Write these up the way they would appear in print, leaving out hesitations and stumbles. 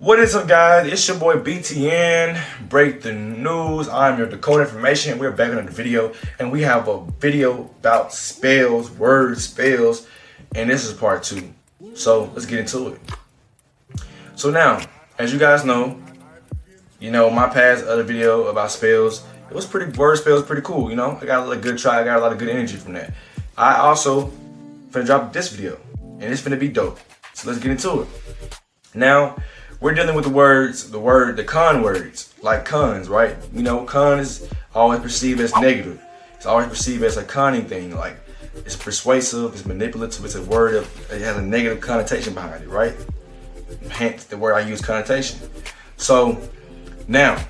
What is up, guys? It's your boy BTN, Break the News. I'm your Dakota Information. We're back on the video, and we have a video about spells, words, spells, and this is part 2. So let's get into it. So now, as you guys know, my past other video about spells, it was word spells pretty cool, I got a good try, I got a lot of good energy from that. I also finna drop this video, and it's finna be dope. So let's get into it. Now, we're dealing with the con words, like cons, right? Con is always perceived as negative. It's always perceived as a conning thing, like it's persuasive, it's manipulative, it's a word it has a negative connotation behind it, right? Hence the word I use, connotation. So now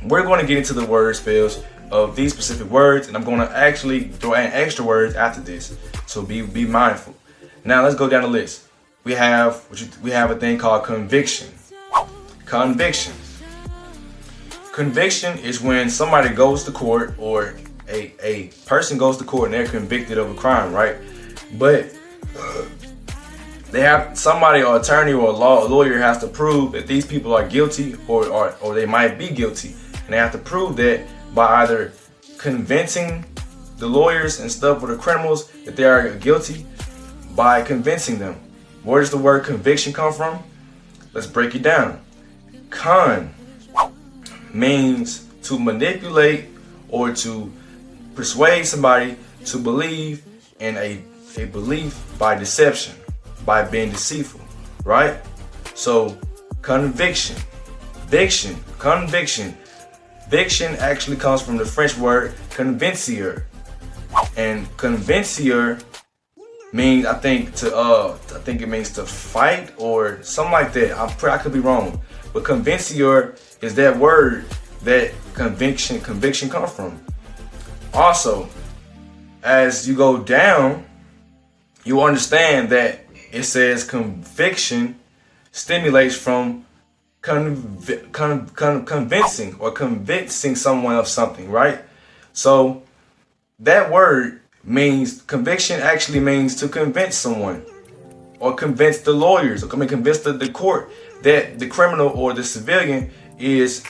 we're going to get into the word spells of these specific words, and I'm going to actually throw in extra words after this. So be mindful. Now let's go down the list. We have a thing called conviction. Conviction is when somebody goes to court, or a person goes to court and they're convicted of a crime, right? But they have somebody, or attorney, or a lawyer has to prove that these people are guilty, or they might be guilty, and they have to prove that by either convincing the lawyers and stuff, or the criminals, that they are guilty, by convincing them. Where does the word conviction come from? Let's break it down. Con means to manipulate or to persuade somebody to believe in a belief by deception, by being deceitful, right? So conviction. Conviction actually comes from the French word convincier. And convincier means, I think it means to fight or something like that. I could be wrong, but convincier is that word that conviction comes from. Also, as you go down, you understand that it says conviction stimulates from convincing, or convincing someone of something, right? So that word means, conviction actually means to convince someone, or convince the lawyers, or convince the court that the criminal or the civilian is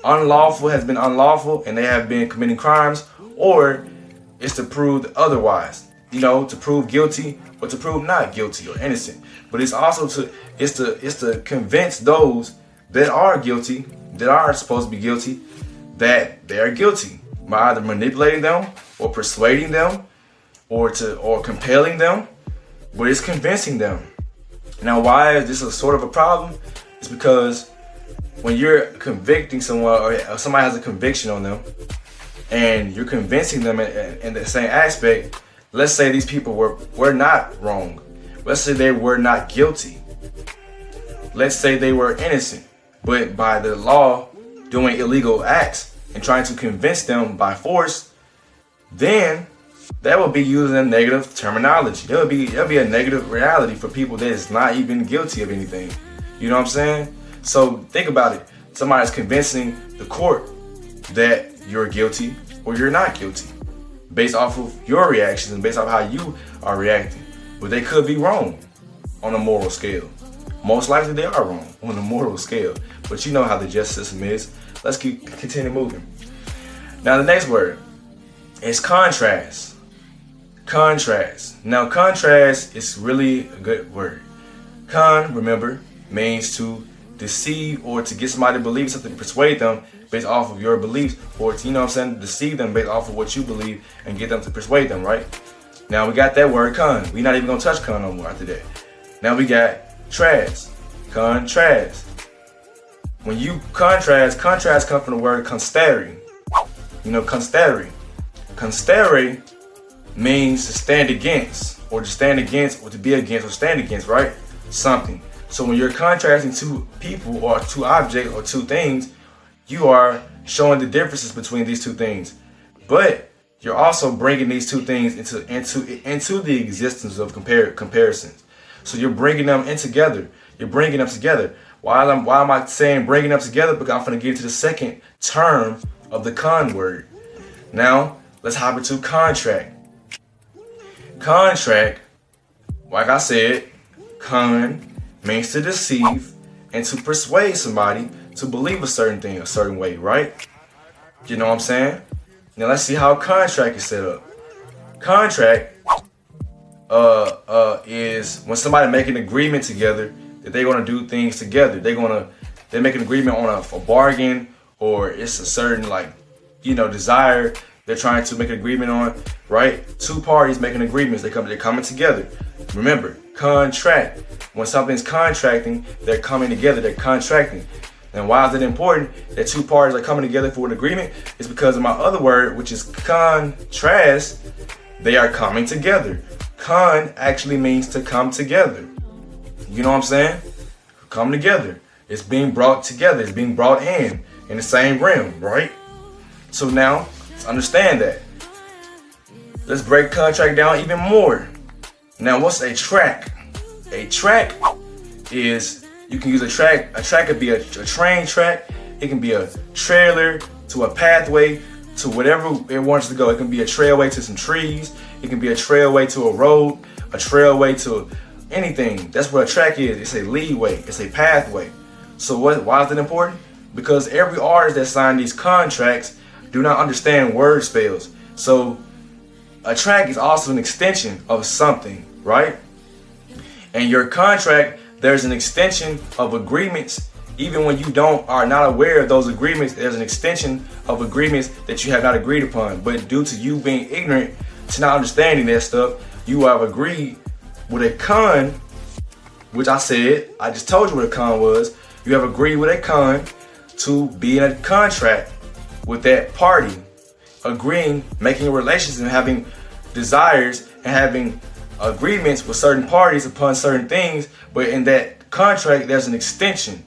unlawful, has been unlawful, and they have been committing crimes, or it's to prove otherwise, to prove guilty or to prove not guilty or innocent. But it's also to convince those that are guilty, that are supposed to be guilty, that they are guilty, by either manipulating them or persuading them or compelling them, but it's convincing them. Now, why is this a sort of a problem? It's because when you're convicting someone, or somebody has a conviction on them, and you're convincing them in the same aspect, let's say these people were not wrong. Let's say they were not guilty. Let's say they were innocent, but by the law doing illegal acts and trying to convince them by force, then that would be using a negative terminology. There'll be a negative reality for people that is not even guilty of anything. You know what I'm saying? So think about it. Somebody's convincing the court that you're guilty or you're not guilty, based off of your reactions and based off how you are reacting. But they could be wrong on a moral scale. Most likely they are wrong on a moral scale. But you know how the justice system is. Let's continue moving. Now the next word is contrast. Contrast. Now contrast is really a good word. Con, remember, means to deceive, or to get somebody to believe something, persuade them based off of your beliefs, or to, deceive them based off of what you believe and get them to persuade them, right? Now we got that word con. We're not even gonna touch con no more after that. Now we got trast. Contrast. When you contrast comes from the word constare. Constare. Constare means to stand against, or to be against, or stand against, right? Something. So when you're contrasting two people, or two objects, or two things, you are showing the differences between these two things. But you're also bringing these two things into the existence of comparisons. So you're bringing them in together. You're bringing them together. Why am I saying bringing them together? Because I'm going to get to the second term of the con word. Now let's hop into contract. Contract, like I said, con means to deceive, and to persuade somebody to believe a certain thing a certain way, right? You know what I'm saying? Now let's see how a contract is set up. Contract is when somebody make an agreement together that they're gonna do things together. They make an agreement on a bargain, or it's a certain desire they're trying to make an agreement on, right? Two parties making agreements, they're coming together. Remember, contract. When something's contracting, they're coming together, they're contracting. And why is it important that two parties are coming together for an agreement? It's because of my other word, which is contrast. They are coming together. Con actually means to come together. You know what I'm saying? Come together. It's being brought together. It's being brought in the same realm, right? So now, let's understand that. Let's break contract down even more. Now, what's a track? A track is, you can use a track. A track could be a train track. It can be a trailer to a pathway to whatever it wants to go. It can be a trailway to some trees. It can be a trailway to a road, a trailway to anything. That's what a track is. It's a leadway. It's a pathway. So why is it important? Because every artist that signed these contracts do not understand word spells. So a track is also an extension of something, right? And your contract, there's an extension of agreements. Even when you are not aware of those agreements, there's an extension of agreements that you have not agreed upon. But due to you being ignorant to not understanding that stuff, you have agreed with a con, which I just told you what a con was. You have agreed with a con to be in a contract with that party, agreeing, making relations and having desires and having agreements with certain parties upon certain things. But in that contract, there's an extension.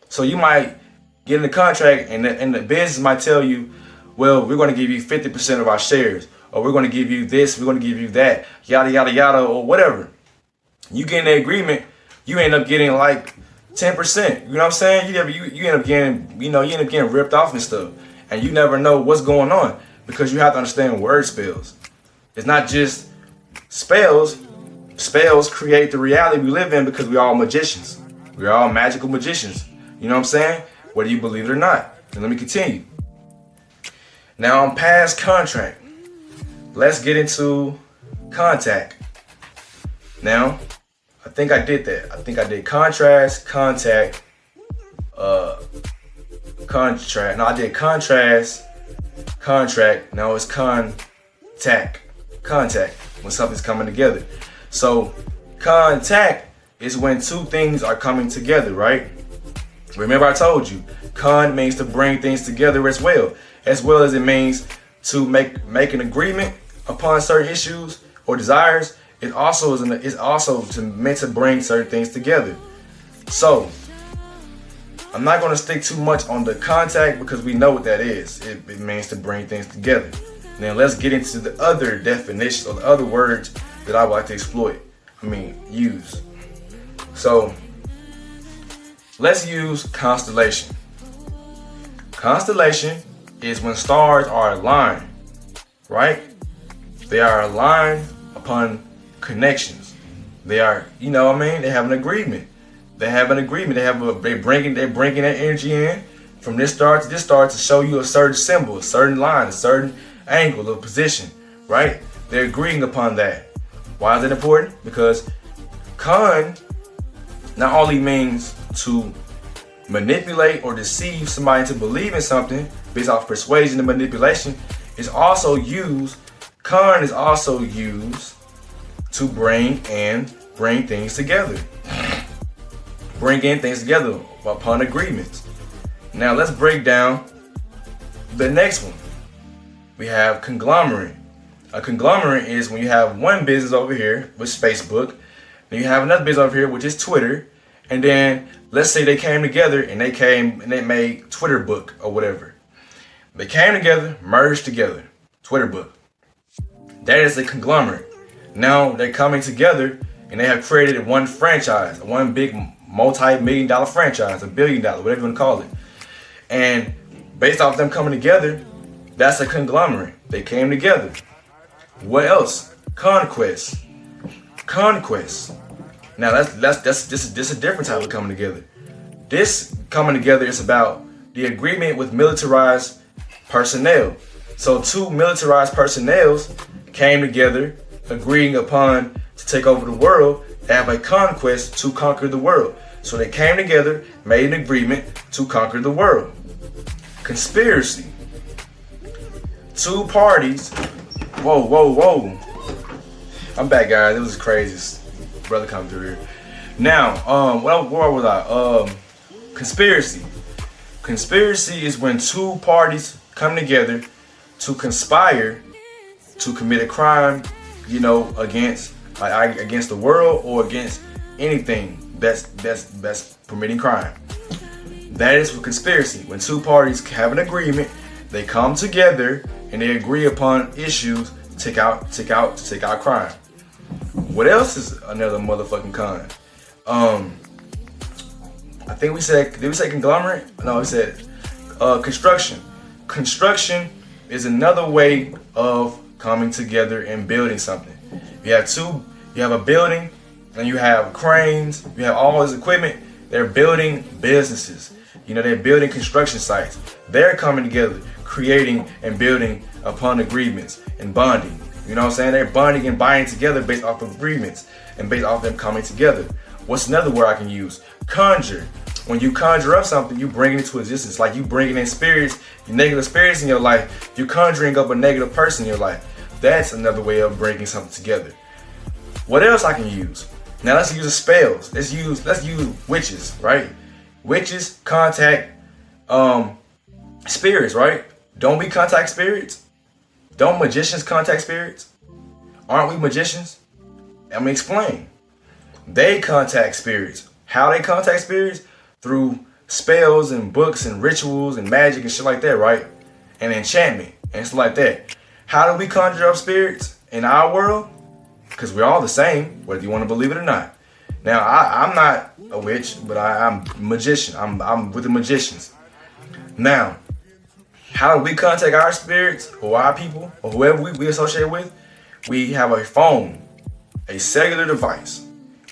So you might get in the contract and the business might tell you, well, we're going to give you 50% of our shares, or we're going to give you this, we're going to give you that, yada, yada, yada, or whatever. You get in the agreement, you end up getting like 10%. You know what I'm saying? You end up getting ripped off and stuff. And you never know what's going on because you have to understand word spells. It's not just spells. Spells create the reality we live in because we're all magicians. We're all magical magicians. You know what I'm saying? Whether you believe it or not. And let me continue. Now I'm past contract. Let's get into contact. Now, I think I did that. I think I did contrast, contact, contract. No, I did contrast, contract. Now it's contact. Contact, when something's coming together. So contact is when two things are coming together, right? Remember I told you, con means to bring things together as well as it means to make an agreement upon certain issues or desires. It also is meant to bring certain things together. So I'm not going to stick too much on the contact because we know what that is. It means to bring things together. Now let's get into the other definitions or the other words that I would like to use. So let's use constellation. Constellation is when stars are aligned, right? They are aligned upon connections. They are, they have an agreement. They're bringing that energy in from this star to this star to show you a certain symbol, a certain line, a certain angle of position, right? They're agreeing upon that. Why is it important? Because con not only means to manipulate or deceive somebody to believe in something based off persuasion and manipulation, con is also used to bring things together. Bring in things together upon agreements. Now let's break down the next one. We have conglomerate. A conglomerate is when you have one business over here, which is Facebook, and you have another business over here, which is Twitter, and then let's say they came together and they made Twitter book or whatever. They came together, merged together, Twitter book. That is a conglomerate. Now they're coming together and they have created one franchise, one big multi-million-dollar franchise, $1 billion, whatever you want to call it. And based off them coming together, that's a conglomerate. They came together. What else? Conquest. Now that's a different type of coming together. This coming together is about the agreement with militarized personnel. So two militarized personnels came together, agreeing upon to take over the world, have a conquest to conquer the world. So they came together, made an agreement to conquer the world. Conspiracy. Two parties. Whoa. I'm back, guys. It was the craziest brother coming through here. Now, where was I? Conspiracy. Conspiracy is when two parties come together to conspire to commit a crime, against the world or against anything that's permitting crime. That is for conspiracy. When two parties have an agreement, they come together and they agree upon issues to take out crime. What else is another motherfucking con? I think did we say conglomerate? No, we said construction. Construction is another way of coming together and building something. You have a building and you have cranes, you have all this equipment. They're building businesses. They're building construction sites. They're coming together, creating and building upon agreements and bonding. You know what I'm saying? They're bonding and buying together based off of agreements and based off them coming together. What's another word I can use? Conjure. When you conjure up something, you bring it into existence. Like you bringing in spirits, negative spirits in your life. You're conjuring up a negative person in your life. That's another way of bringing something together. What else I can use? Now let's use spells. Let's use witches, right? Witches contact spirits, right? Don't we contact spirits? Don't magicians contact spirits? Aren't we magicians? Let me explain. They contact spirits. How they contact spirits? Through spells and books and rituals and magic and shit like that, right? And enchantment and stuff like that. How do we conjure up spirits in our world? Because we're all the same, whether you want to believe it or not. Now, I'm not a witch, but I'm a magician. I'm with the magicians. Now, how do we contact our spirits or our people or whoever we associate with? We have a phone, a cellular device.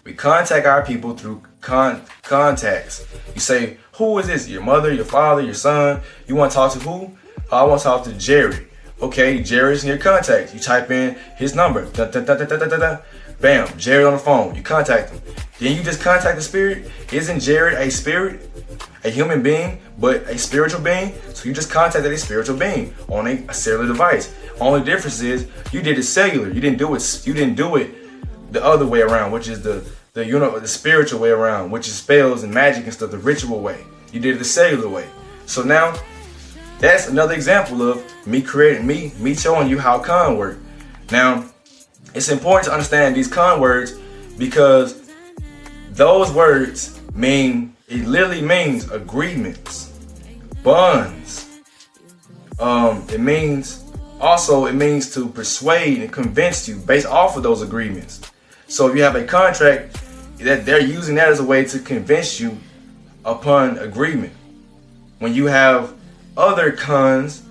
We contact our people through contacts. You say, who is this? Your mother, your father, your son. You want to talk to who? I want to talk to Jerry. Okay, Jerry's in your contacts. You type in his number. Da, da, da, da, da, da, da. Bam, Jerry on the phone. You contact him. Then you just contact the spirit. Isn't Jerry a spirit? A human being, but a spiritual being? So you just contacted a spiritual being on a cellular device. Only difference is you did it cellular. You didn't do it the other way around, which is the spiritual way around, which is spells and magic and stuff, the ritual way. You did it the cellular way. So now that's another example of me showing you how con work. Now, it's important to understand these con words because those words it literally means agreements, bonds. It means to persuade and convince you based off of those agreements. So if you have a contract, that they're using that as a way to convince you upon agreement. When you have other cons,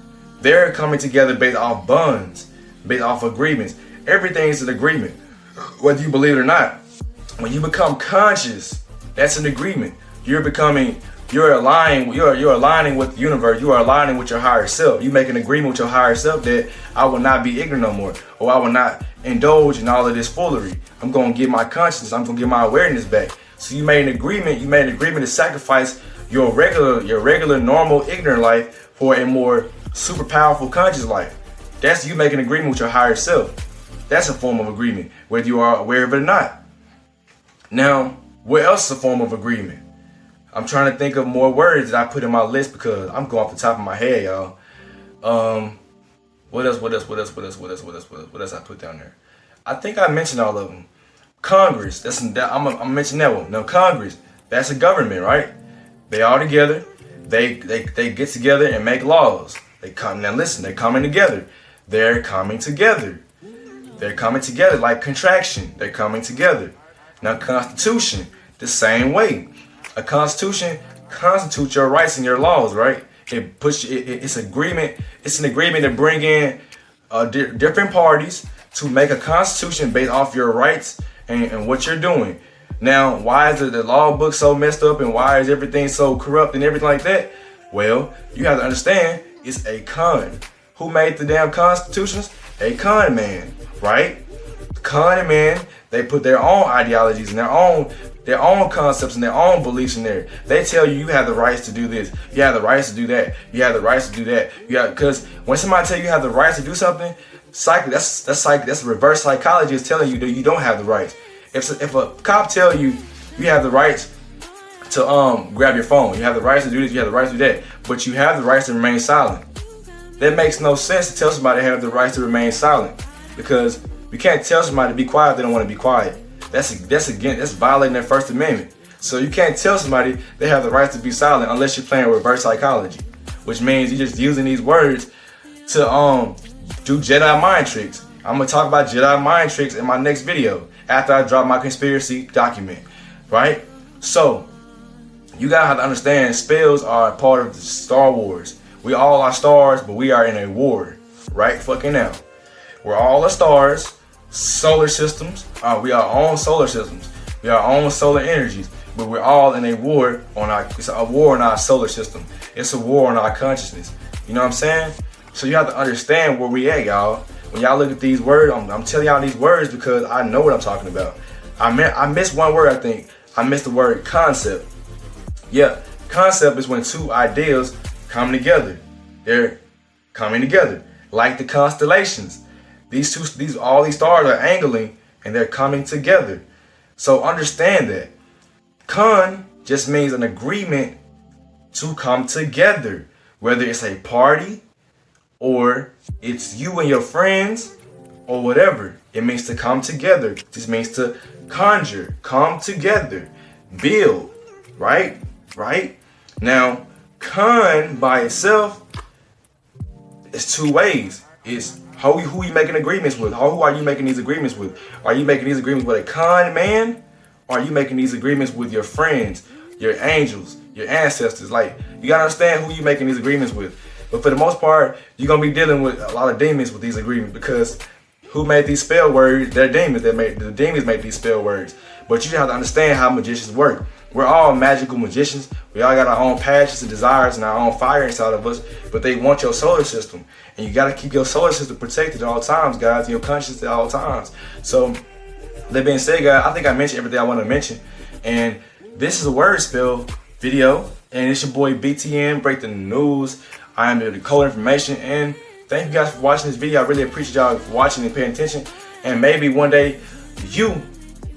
they're coming together based off bonds, based off agreements. Everything is an agreement, whether you believe it or not. When you become conscious, that's an agreement. You're aligning with the universe. You are aligning with your higher self. You make an agreement with your higher self that I will not be ignorant no more, or I will not indulge in all of this foolery. I'm going to get my consciousness. I'm going to get my awareness back. So you made an agreement. You made an agreement to sacrifice your regular, normal, ignorant life for a more super powerful conscious life. That's you making an agreement with your higher self. That's a form of agreement, whether you are aware of it or not. Now, what else is a form of agreement? I'm trying to think of more words that I put in my list because I'm going off the top of my head, y'all. What else I put down there? I think I mentioned all of them. Congress, I'm gonna mention that one. Now, Congress, that's a government, right? They all together. They get together and make laws. They're coming together. They're coming together. They're coming together like contraction. They're coming together. Now, Constitution, the same way. A constitution constitutes your rights and your laws, right? It's agreement. It's an agreement to bring in different parties to make a constitution based off your rights and what you're doing. Now, why is the law book so messed up and why is everything so corrupt and everything like that? Well, you have to understand it's a con. Who made the damn constitutions? A con man, right? Con man, they put their own ideologies and their own concepts and their own beliefs in there. They tell you have the rights to do this, you have the rights to do that, you have the rights to do that. Because when somebody tell you have the rights to do something, that's reverse psychology is telling you that you don't have the rights. If a cop tell you you have the rights to grab your phone, you have the rights to do this, you have the rights to do that, but you have the rights to remain silent. That makes no sense to tell somebody they have the rights to remain silent, because you can't tell somebody to be quiet if they don't want to be quiet. That's violating their First Amendment. So you can't tell somebody they have the right to be silent unless you're playing reverse psychology, which means you're just using these words to do Jedi mind tricks. I'm gonna talk about Jedi mind tricks in my next video after I drop my conspiracy document, right? So you gotta have to understand spells are a part of the Star Wars. We all are stars, but we are in a war right fucking now. We're all the stars, solar systems. We are our own solar systems. We are our own solar energies, but we're all in a war it's a war on our solar system. It's a war on our consciousness. You know what I'm saying? So you have to understand where we at, y'all. When y'all look at these words, I'm telling y'all these words because I know what I'm talking about. I missed one word, I think. I missed the word concept. Yeah, concept is when two ideas come together. They're coming together. Like the constellations. All these stars are angling and they're coming together. So understand that. Con just means an agreement to come together. Whether it's a party or it's you and your friends or whatever. It means to come together. This means to conjure, come together, build, right? Right? Now, con by itself is two ways. It's who you making agreements with. Who are you making these agreements with? Are you making these agreements with a con man? Or are you making these agreements with your friends, your angels, your ancestors? Like, you gotta understand who you making these agreements with. But for the most part, you're gonna be dealing with a lot of demons with these agreements, because who made these spell words? They're demons. The demons make these spell words. But you have to understand how magicians work. We're all magical magicians. We all got our own passions and desires and our own fire inside of us, but they want your solar system. And you gotta keep your solar system protected at all times, guys, and your consciousness at all times. So, that being said, guys, I think I mentioned everything I want to mention. And this is a word spell video. And it's your boy BTN, Break the News. I am the code information. And thank you guys for watching this video. I really appreciate y'all watching and paying attention. And maybe one day you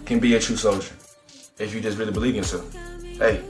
can be a true soldier if you just really believe in yourself. Hey.